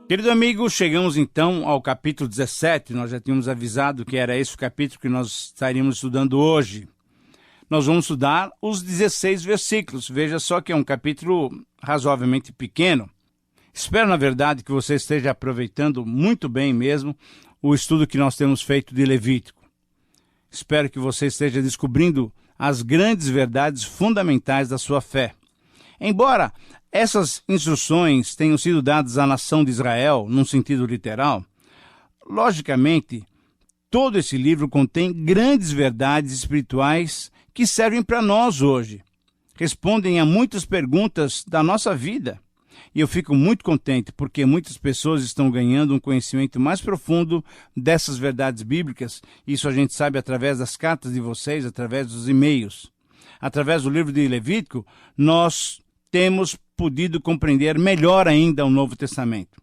Querido amigo, chegamos então ao capítulo 17. Nós já tínhamos avisado que era esse o capítulo que nós estaríamos estudando hoje. Nós vamos estudar os 16 versículos. Veja só que é um capítulo razoavelmente pequeno. Espero, na verdade, que você esteja aproveitando muito bem mesmo o estudo que nós temos feito de Levítico. Espero que você esteja descobrindo as grandes verdades fundamentais da sua fé. Embora essas instruções tenham sido dadas à nação de Israel, num sentido literal, logicamente, todo esse livro contém grandes verdades espirituais que servem para nós hoje. Respondem a muitas perguntas da nossa vida. E eu fico muito contente porque muitas pessoas estão ganhando um conhecimento mais profundo dessas verdades bíblicas. Isso a gente sabe através das cartas de vocês, através dos e-mails. Através do livro de Levítico, nós temos podido compreender melhor ainda o Novo Testamento.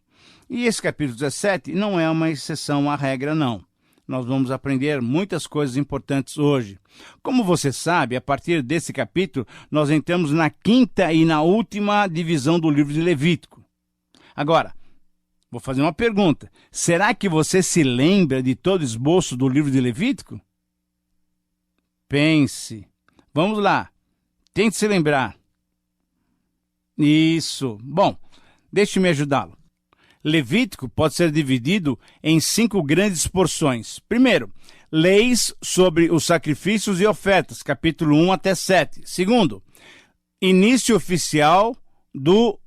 E esse capítulo 17 não é uma exceção à regra, não. Nós vamos aprender muitas coisas importantes hoje. Como você sabe, a partir desse capítulo, nós entramos na quinta e na última divisão do livro de Levítico. Agora, vou fazer uma pergunta. Será que você se lembra de todo o esboço do livro de Levítico? Pense. Vamos lá. Tente se lembrar. Isso. Bom, deixe-me ajudá-lo. Levítico pode ser dividido em 5 grandes porções. Primeiro, leis sobre os sacrifícios e ofertas, capítulo 1 até 7. Segundo, início oficial do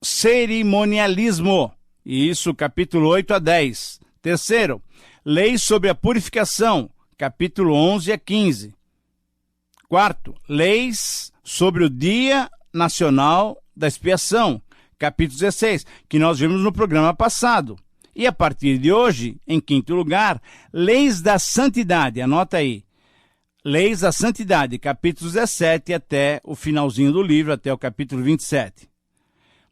cerimonialismo, isso, capítulo 8 a 10. Terceiro, leis sobre a purificação, capítulo 11 a 15. Quarto, leis sobre o Dia Nacional da Expiação, capítulo 16, que nós vimos no programa passado. E a partir de hoje, em quinto lugar, leis da santidade, anota aí. Leis da santidade, capítulo 17 até o finalzinho do livro, até o capítulo 27.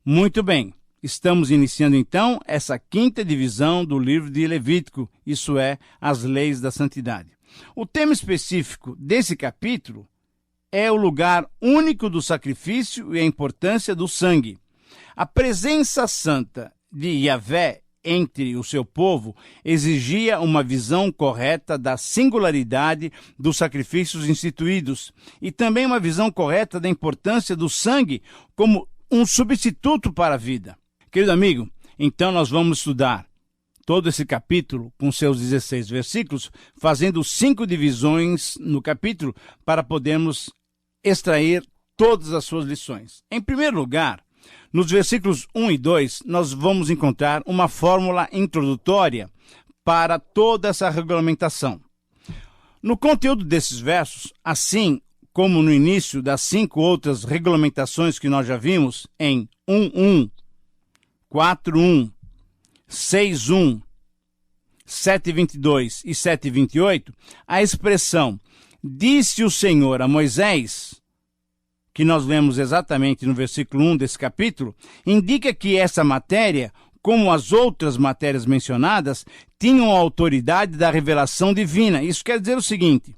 Muito bem, estamos iniciando então essa quinta divisão do livro de Levítico, isso é, as leis da santidade. O tema específico desse capítulo é o lugar único do sacrifício e a importância do sangue. A presença santa de Yahvé entre o seu povo exigia uma visão correta da singularidade dos sacrifícios instituídos e também uma visão correta da importância do sangue como um substituto para a vida. Querido amigo, então nós vamos estudar todo esse capítulo com seus 16 versículos, fazendo 5 divisões no capítulo para podermos extrair todas as suas lições. Em primeiro lugar, nos versículos 1 e 2, nós vamos encontrar uma fórmula introdutória para toda essa regulamentação. No conteúdo desses versos, assim como no início das 5 outras regulamentações que nós já vimos em 1:1, 4:1, 6:1, 7:22 e 7:28, a expressão "Disse o Senhor a Moisés", que nós lemos exatamente no versículo 1 desse capítulo, indica que essa matéria, como as outras matérias mencionadas, tinham a autoridade da revelação divina. Isso quer dizer o seguinte: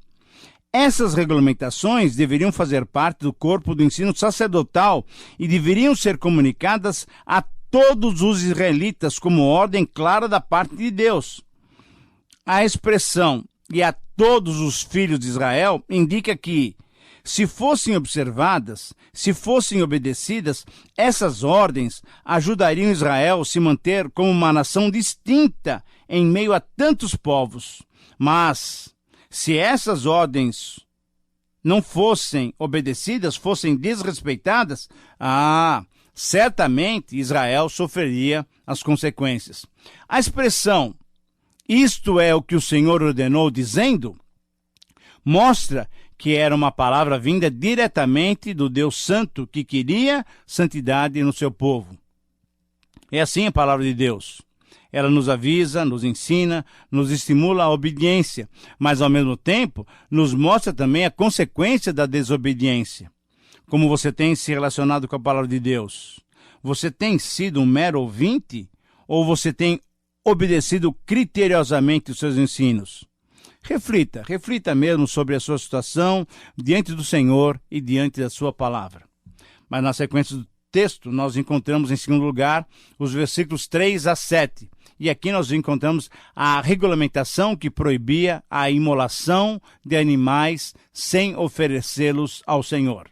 essas regulamentações deveriam fazer parte do corpo do ensino sacerdotal e deveriam ser comunicadas a todos os israelitas como ordem clara da parte de Deus. A expressão "e a todos os filhos de Israel" indica que, se fossem observadas, se fossem obedecidas, essas ordens ajudariam Israel a se manter como uma nação distinta em meio a tantos povos. Mas, se essas ordens não fossem obedecidas, fossem desrespeitadas, certamente Israel sofreria as consequências. A expressão "isto é o que o Senhor ordenou dizendo" mostra que era uma palavra vinda diretamente do Deus Santo, que queria santidade no seu povo. É assim a palavra de Deus. Ela nos avisa, nos ensina, nos estimula a obediência, mas ao mesmo tempo nos mostra também a consequência da desobediência. Como você tem se relacionado com a palavra de Deus? Você tem sido um mero ouvinte ou você tem obedecido criteriosamente os seus ensinos? Reflita mesmo sobre a sua situação diante do Senhor e diante da sua palavra. Mas na sequência do texto, nós encontramos, em segundo lugar, os versículos 3 a 7. E aqui nós encontramos a regulamentação que proibia a imolação de animais sem oferecê-los ao Senhor.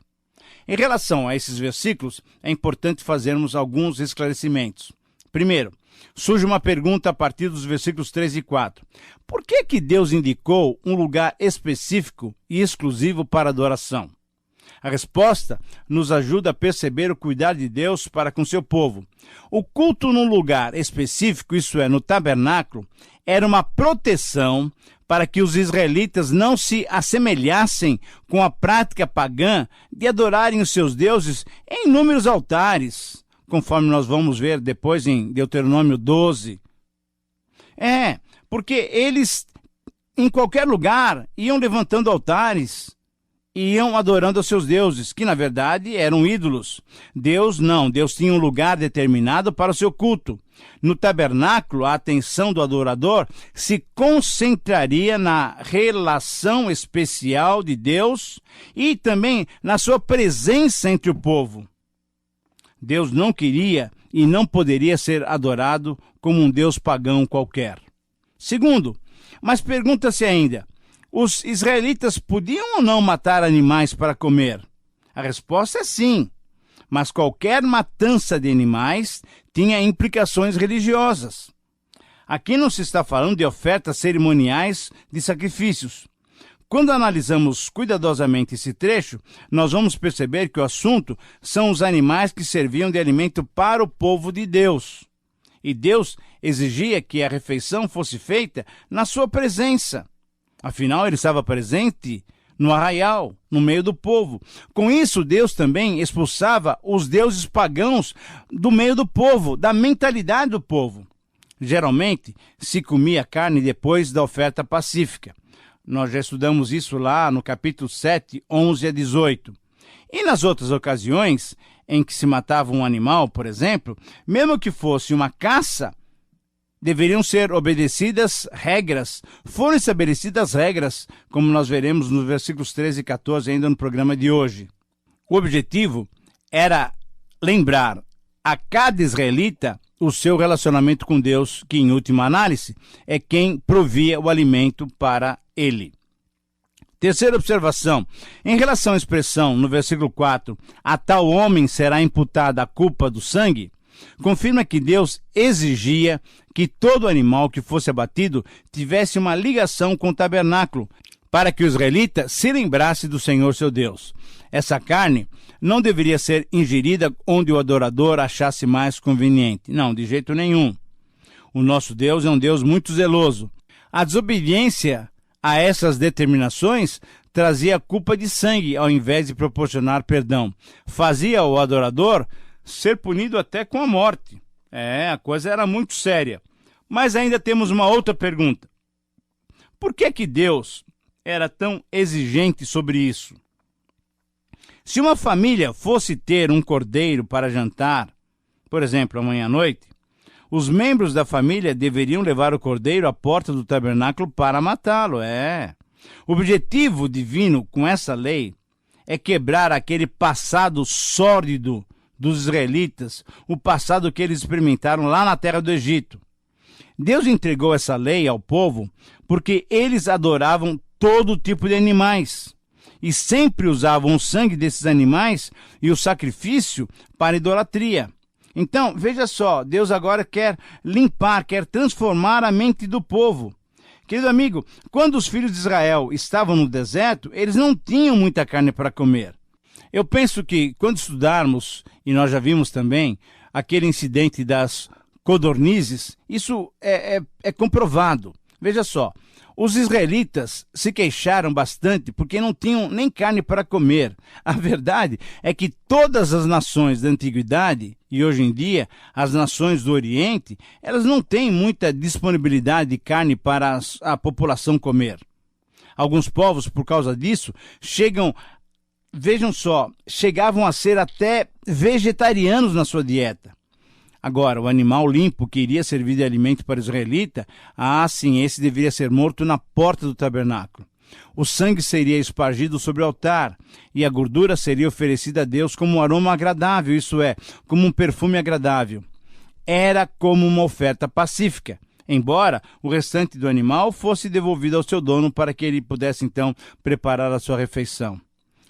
Em relação a esses versículos, é importante fazermos alguns esclarecimentos. Primeiro, surge uma pergunta a partir dos versículos 3 e 4. Por que Deus indicou um lugar específico e exclusivo para adoração? A resposta nos ajuda a perceber o cuidado de Deus para com seu povo. O culto num lugar específico, isso é, no tabernáculo, era uma proteção para que os israelitas não se assemelhassem com a prática pagã de adorarem os seus deuses em inúmeros altares, conforme nós vamos ver depois em Deuteronômio 12. Porque eles, em qualquer lugar, iam levantando altares, iam adorando aos seus deuses, que na verdade eram ídolos. Deus não, Deus tinha um lugar determinado para o seu culto. No tabernáculo, a atenção do adorador se concentraria na relação especial de Deus e também na sua presença entre o povo. Deus não queria e não poderia ser adorado como um Deus pagão qualquer. Segundo, mas pergunta-se ainda, os israelitas podiam ou não matar animais para comer? A resposta é sim, mas qualquer matança de animais tinha implicações religiosas. Aqui não se está falando de ofertas cerimoniais de sacrifícios. Quando analisamos cuidadosamente esse trecho, nós vamos perceber que o assunto são os animais que serviam de alimento para o povo de Deus. E Deus exigia que a refeição fosse feita na sua presença. Afinal, ele estava presente no arraial, no meio do povo. Com isso, Deus também expulsava os deuses pagãos do meio do povo, da mentalidade do povo. Geralmente, se comia carne depois da oferta pacífica. Nós já estudamos isso lá no capítulo 7, 11 a 18. E nas outras ocasiões em que se matava um animal, por exemplo, mesmo que fosse uma caça, deveriam ser obedecidas regras, foram estabelecidas regras, como nós veremos nos versículos 13 e 14 ainda no programa de hoje. O objetivo era lembrar a cada israelita o seu relacionamento com Deus, que em última análise é quem provia o alimento para ele. Terceira observação, em relação à expressão no versículo 4, a tal homem será imputada a culpa do sangue, confirma que Deus exigia que todo animal que fosse abatido tivesse uma ligação com o tabernáculo, para que o israelita se lembrasse do Senhor seu Deus. Essa carne não deveria ser ingerida onde o adorador achasse mais conveniente. Não, de jeito nenhum. O nosso Deus é um Deus muito zeloso. A desobediência a essas determinações trazia a culpa de sangue, ao invés de proporcionar perdão. Fazia o adorador ser punido até com a morte. A coisa era muito séria. Mas ainda temos uma outra pergunta. Por que Deus era tão exigente sobre isso? Se uma família fosse ter um cordeiro para jantar, por exemplo, amanhã à noite, os membros da família deveriam levar o cordeiro à porta do tabernáculo para matá-lo. O objetivo divino com essa lei é quebrar aquele passado sórdido dos israelitas, o passado que eles experimentaram lá na terra do Egito. Deus entregou essa lei ao povo porque eles adoravam todo tipo de animais e sempre usavam o sangue desses animais e o sacrifício para idolatria. Então, veja só, Deus agora quer limpar, quer transformar a mente do povo. Querido amigo, quando os filhos de Israel estavam no deserto, eles não tinham muita carne para comer. Eu penso que quando estudarmos, e nós já vimos também, aquele incidente das codornizes, isso é comprovado. Veja só, os israelitas se queixaram bastante porque não tinham nem carne para comer. A verdade é que todas as nações da antiguidade, e hoje em dia as nações do Oriente, elas não têm muita disponibilidade de carne para a população comer. Alguns povos, por causa disso, chegavam a ser até vegetarianos na sua dieta. Agora, o animal limpo que iria servir de alimento para o israelita, sim, esse deveria ser morto na porta do tabernáculo. O sangue seria espargido sobre o altar, e a gordura seria oferecida a Deus como um aroma agradável, isso é, como um perfume agradável. Era como uma oferta pacífica, embora o restante do animal fosse devolvido ao seu dono para que ele pudesse então preparar a sua refeição.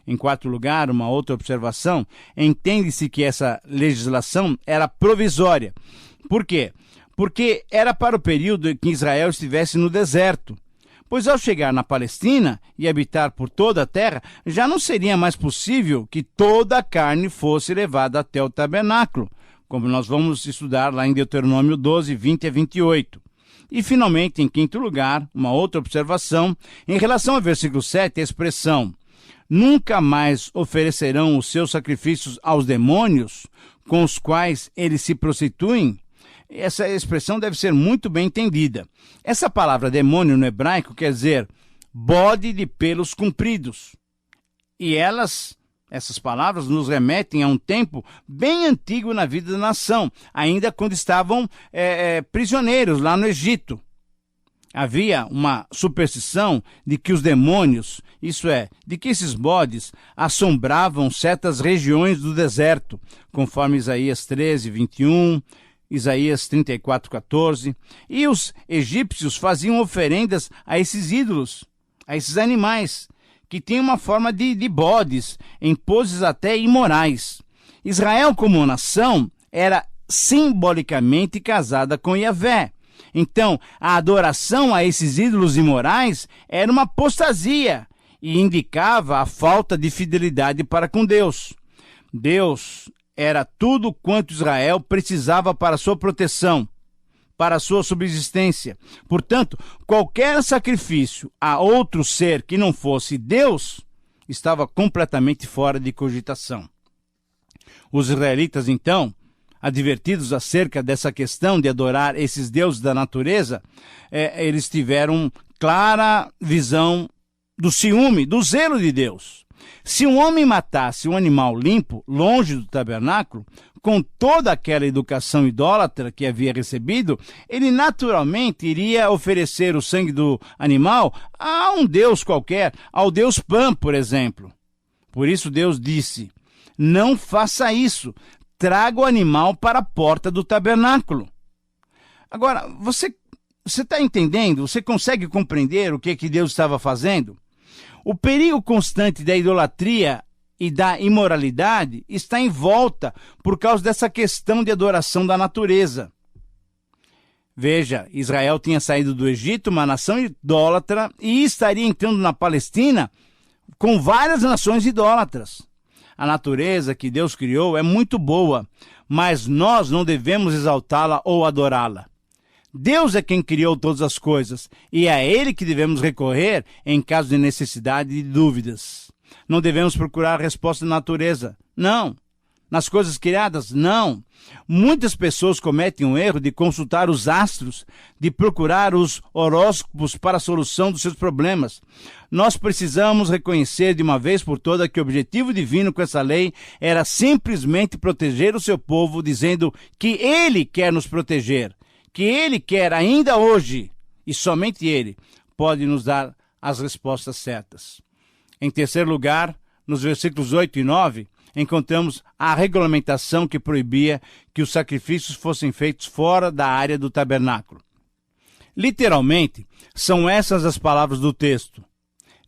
Em quarto lugar, uma outra observação, entende-se que essa legislação era provisória. Por quê? Porque era para o período em que Israel estivesse no deserto. Pois ao chegar na Palestina e habitar por toda a terra, já não seria mais possível que toda a carne fosse levada até o tabernáculo, como nós vamos estudar lá em Deuteronômio 12, 20 a 28. E, finalmente, em quinto lugar, uma outra observação, em relação ao versículo 7, a expressão nunca mais oferecerão os seus sacrifícios aos demônios com os quais eles se prostituem. Essa expressão deve ser muito bem entendida. Essa palavra demônio no hebraico quer dizer bode de pelos compridos. E essas palavras nos remetem a um tempo bem antigo na vida da nação, ainda quando estavam prisioneiros lá no Egito. Havia uma superstição de que os demônios, isso é, de que esses bodes assombravam certas regiões do deserto, conforme Isaías 13, 21, Isaías 34, 14. E os egípcios faziam oferendas a esses ídolos, a esses animais, que tinham uma forma de bodes, em poses até imorais. Israel, como nação, era simbolicamente casada com Yahvé. Então, a adoração a esses ídolos imorais era uma apostasia e indicava a falta de fidelidade para com Deus. Deus era tudo quanto Israel precisava para sua proteção, para sua subsistência. Portanto, qualquer sacrifício a outro ser que não fosse Deus estava completamente fora de cogitação. Os israelitas, então, advertidos acerca dessa questão de adorar esses deuses da natureza, eles tiveram clara visão do ciúme, do zelo de Deus. Se um homem matasse um animal limpo, longe do tabernáculo, com toda aquela educação idólatra que havia recebido, ele naturalmente iria oferecer o sangue do animal a um deus qualquer, ao deus Pan, por exemplo. Por isso Deus disse, não faça isso, traga o animal para a porta do tabernáculo. Agora, você está entendendo? Você consegue compreender o que Deus estava fazendo? O perigo constante da idolatria e da imoralidade está em volta por causa dessa questão de adoração da natureza. Veja, Israel tinha saído do Egito, uma nação idólatra, e estaria entrando na Palestina com várias nações idólatras. A natureza que Deus criou é muito boa, mas nós não devemos exaltá-la ou adorá-la. Deus é quem criou todas as coisas, e é a Ele que devemos recorrer em caso de necessidade e de dúvidas. Não devemos procurar a resposta na natureza, não. Nas coisas criadas, não. Muitas pessoas cometem o erro de consultar os astros, de procurar os horóscopos para a solução dos seus problemas. Nós precisamos reconhecer de uma vez por todas que o objetivo divino com essa lei era simplesmente proteger o seu povo, dizendo que Ele quer nos proteger, que Ele quer ainda hoje, e somente Ele pode nos dar as respostas certas. Em terceiro lugar, nos versículos 8 e 9, encontramos a regulamentação que proibia que os sacrifícios fossem feitos fora da área do tabernáculo. Literalmente, são essas as palavras do texto.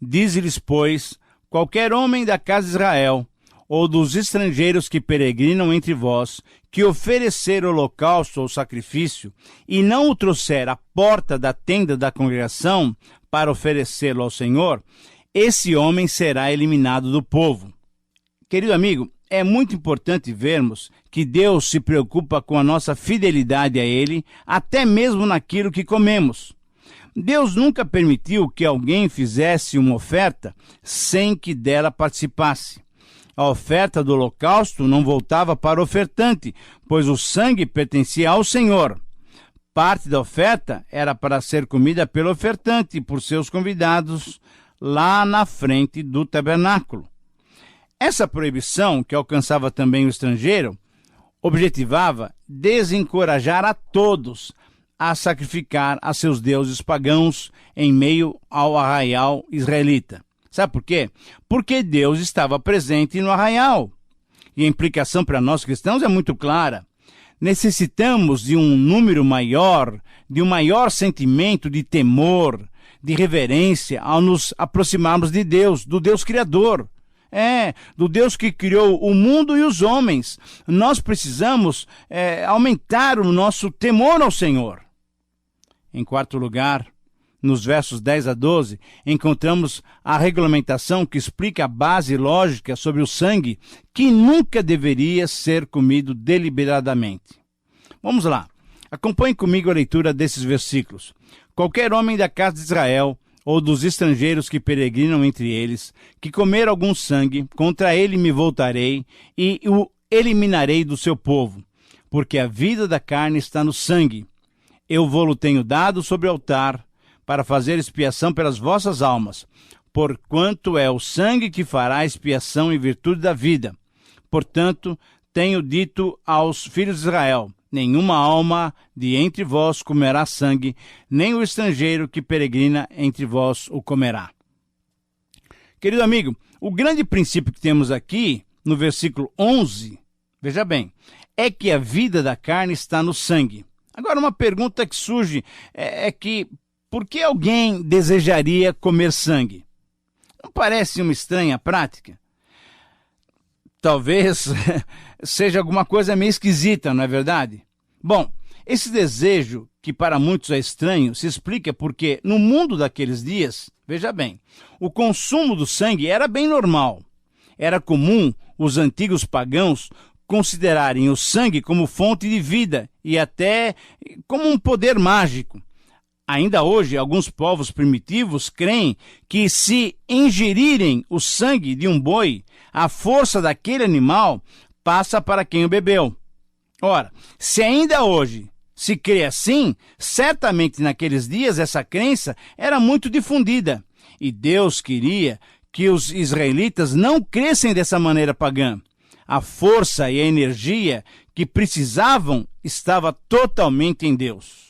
Dize-lhes, pois, qualquer homem da casa de Israel, ou dos estrangeiros que peregrinam entre vós, que oferecer holocausto ou sacrifício, e não o trouxer à porta da tenda da congregação para oferecê-lo ao Senhor, esse homem será eliminado do povo. Querido amigo, é muito importante vermos que Deus se preocupa com a nossa fidelidade a Ele, até mesmo naquilo que comemos. Deus nunca permitiu que alguém fizesse uma oferta sem que dela participasse. A oferta do holocausto não voltava para o ofertante, pois o sangue pertencia ao Senhor. Parte da oferta era para ser comida pelo ofertante e por seus convidados lá na frente do tabernáculo. Essa proibição, que alcançava também o estrangeiro, objetivava desencorajar a todos a sacrificar a seus deuses pagãos em meio ao arraial israelita. Sabe por quê? Porque Deus estava presente no arraial. E a implicação para nós cristãos é muito clara. Necessitamos de um número maior, de um maior sentimento de temor, de reverência ao nos aproximarmos de Deus, do Deus Criador. Do Deus que criou o mundo e os homens. Nós precisamos aumentar o nosso temor ao Senhor. Em quarto lugar, nos versos 10 a 12, encontramos a regulamentação que explica a base lógica sobre o sangue que nunca deveria ser comido deliberadamente. Vamos lá. Acompanhe comigo a leitura desses versículos. Qualquer homem da casa de Israel ou dos estrangeiros que peregrinam entre eles, que comer algum sangue, contra ele me voltarei e o eliminarei do seu povo, porque a vida da carne está no sangue. Eu vou-lo tenho dado sobre o altar, para fazer expiação pelas vossas almas, porquanto é o sangue que fará expiação em virtude da vida. Portanto, tenho dito aos filhos de Israel, nenhuma alma de entre vós comerá sangue, nem o estrangeiro que peregrina entre vós o comerá. Querido amigo, o grande princípio que temos aqui, no versículo 11, veja bem, é que a vida da carne está no sangue. Agora, uma pergunta que surge é que, por que alguém desejaria comer sangue? Não parece uma estranha prática? Talvez seja alguma coisa meio esquisita, não é verdade? Bom, esse desejo, que para muitos é estranho, se explica porque no mundo daqueles dias, veja bem, o consumo do sangue era bem normal. Era comum os antigos pagãos considerarem o sangue como fonte de vida e até como um poder mágico. Ainda hoje, alguns povos primitivos creem que se ingerirem o sangue de um boi, a força daquele animal passa para quem o bebeu. Ora, se ainda hoje se crê assim, certamente naqueles dias essa crença era muito difundida. E Deus queria que os israelitas não crescem dessa maneira pagã. A força e a energia que precisavam estava totalmente em Deus.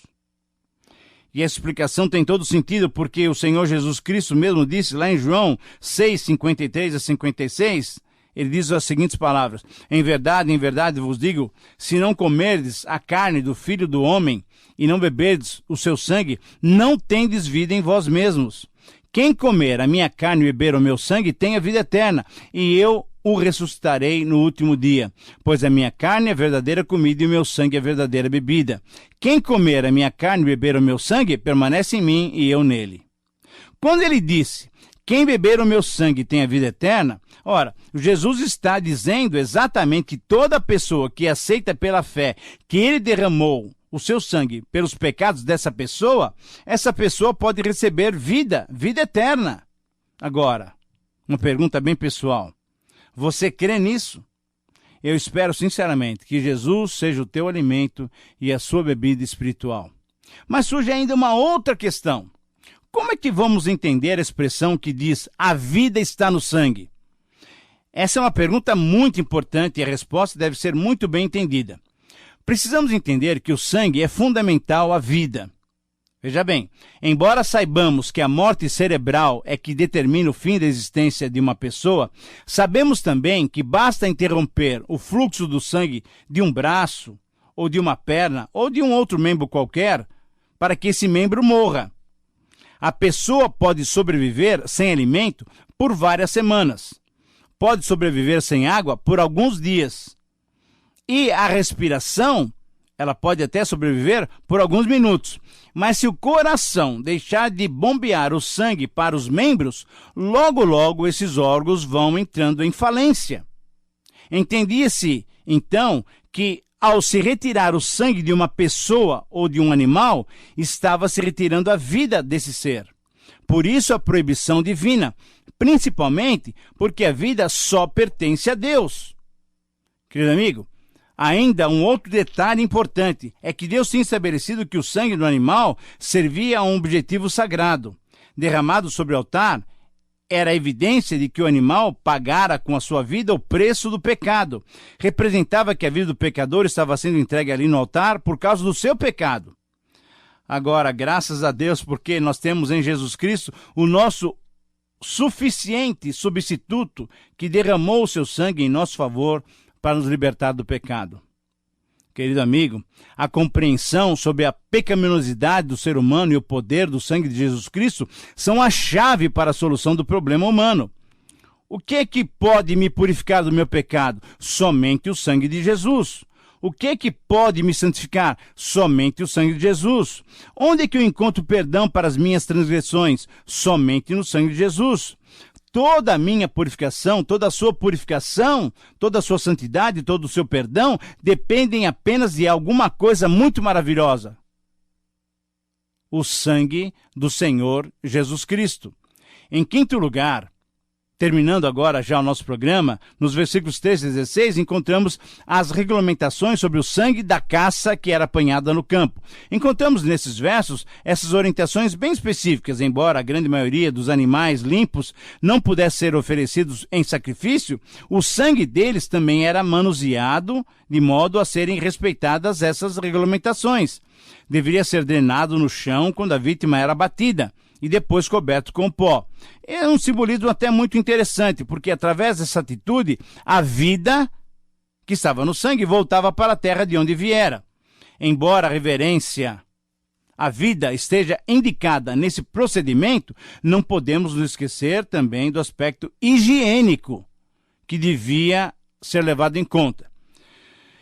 E a explicação tem todo sentido, porque o Senhor Jesus Cristo mesmo disse lá em João 6, 53 a 56, ele diz as seguintes palavras: em verdade vos digo, se não comerdes a carne do Filho do Homem e não beberdes o seu sangue, não tendes vida em vós mesmos. Quem comer a minha carne e beber o meu sangue tem a vida eterna, e eu o ressuscitarei no último dia, pois a minha carne é verdadeira comida e o meu sangue é verdadeira bebida. Quem comer a minha carne e beber o meu sangue, permanece em mim e eu nele. Quando ele disse, quem beber o meu sangue tem a vida eterna, ora, Jesus está dizendo exatamente que toda pessoa que aceita pela fé que ele derramou o seu sangue pelos pecados dessa pessoa, essa pessoa pode receber vida eterna. Agora, uma pergunta bem pessoal. Você crê nisso? Eu espero sinceramente que Jesus seja o teu alimento e a sua bebida espiritual. Mas surge ainda uma outra questão. Como é que vamos entender a expressão que diz a vida está no sangue? Essa é uma pergunta muito importante e a resposta deve ser muito bem entendida. Precisamos entender que o sangue é fundamental à vida. Veja bem, embora saibamos que a morte cerebral é que determina o fim da existência de uma pessoa, sabemos também que basta interromper o fluxo do sangue de um braço, ou de uma perna, ou de um outro membro qualquer, para que esse membro morra. A pessoa pode sobreviver sem alimento por várias semanas. Pode sobreviver sem água por alguns dias. E a respiração, ela pode até sobreviver por alguns minutos. Mas se o coração deixar de bombear o sangue para os membros, logo esses órgãos vão entrando em falência. Entendia-se, então, que ao se retirar o sangue de uma pessoa ou de um animal, estava se retirando a vida desse ser. Por isso a proibição divina, principalmente porque a vida só pertence a Deus. Querido amigo, ainda um outro detalhe importante é que Deus tinha estabelecido que o sangue do animal servia a um objetivo sagrado. Derramado sobre o altar, era a evidência de que o animal pagara com a sua vida o preço do pecado. Representava que a vida do pecador estava sendo entregue ali no altar por causa do seu pecado. agora, graças a Deus, porque nós temos em Jesus Cristo o nosso suficiente substituto que derramou o seu sangue em nosso favor para nos libertar do pecado. Querido amigo, a compreensão sobre a pecaminosidade do ser humano e o poder do sangue de Jesus Cristo são a chave para a solução do problema humano. O que é que pode me purificar do meu pecado? Somente o sangue de Jesus. O que é que pode me santificar? Somente o sangue de Jesus. Onde é que eu encontro perdão para as minhas transgressões? Somente no sangue de Jesus. Toda a minha purificação, toda a sua purificação, toda a sua santidade, todo o seu perdão dependem apenas de alguma coisa muito maravilhosa: o sangue do Senhor Jesus Cristo. Em quinto lugar, terminando agora já o nosso programa, nos versículos 13 e 16, encontramos as regulamentações sobre o sangue da caça que era apanhada no campo. Encontramos nesses versos essas orientações bem específicas. Embora a grande maioria dos animais limpos não pudesse ser oferecidos em sacrifício, o sangue deles também era manuseado de modo a serem respeitadas essas regulamentações. Deveria ser drenado no chão quando a vítima era abatida e depois coberto com pó. É um simbolismo até muito interessante, porque através dessa atitude, a vida que estava no sangue voltava para a terra de onde viera. Embora a reverência à vida esteja indicada nesse procedimento, não podemos nos esquecer também do aspecto higiênico que devia ser levado em conta.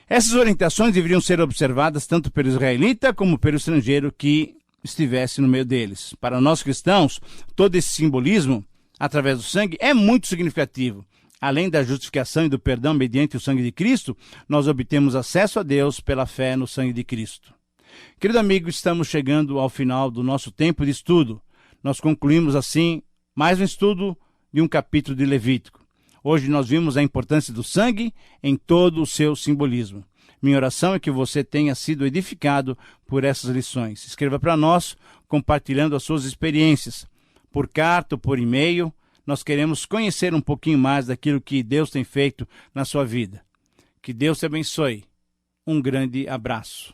Essas orientações deveriam ser observadas tanto pelo israelita como pelo estrangeiro que estivesse no meio deles. Para nós cristãos, todo esse simbolismo, através do sangue, é muito significativo. Além da justificação e do perdão mediante o sangue de Cristo, nós obtemos acesso a Deus pela fé no sangue de Cristo. Querido amigo, estamos chegando ao final do nosso tempo de estudo. Nós concluímos assim mais um estudo de um capítulo de Levítico. Hoje nós vimos a importância do sangue em todo o seu simbolismo. Minha oração é que você tenha sido edificado por essas lições. Escreva para nós, compartilhando as suas experiências. Por carta ou por e-mail, nós queremos conhecer um pouquinho mais daquilo que Deus tem feito na sua vida. Que Deus te abençoe. Um grande abraço.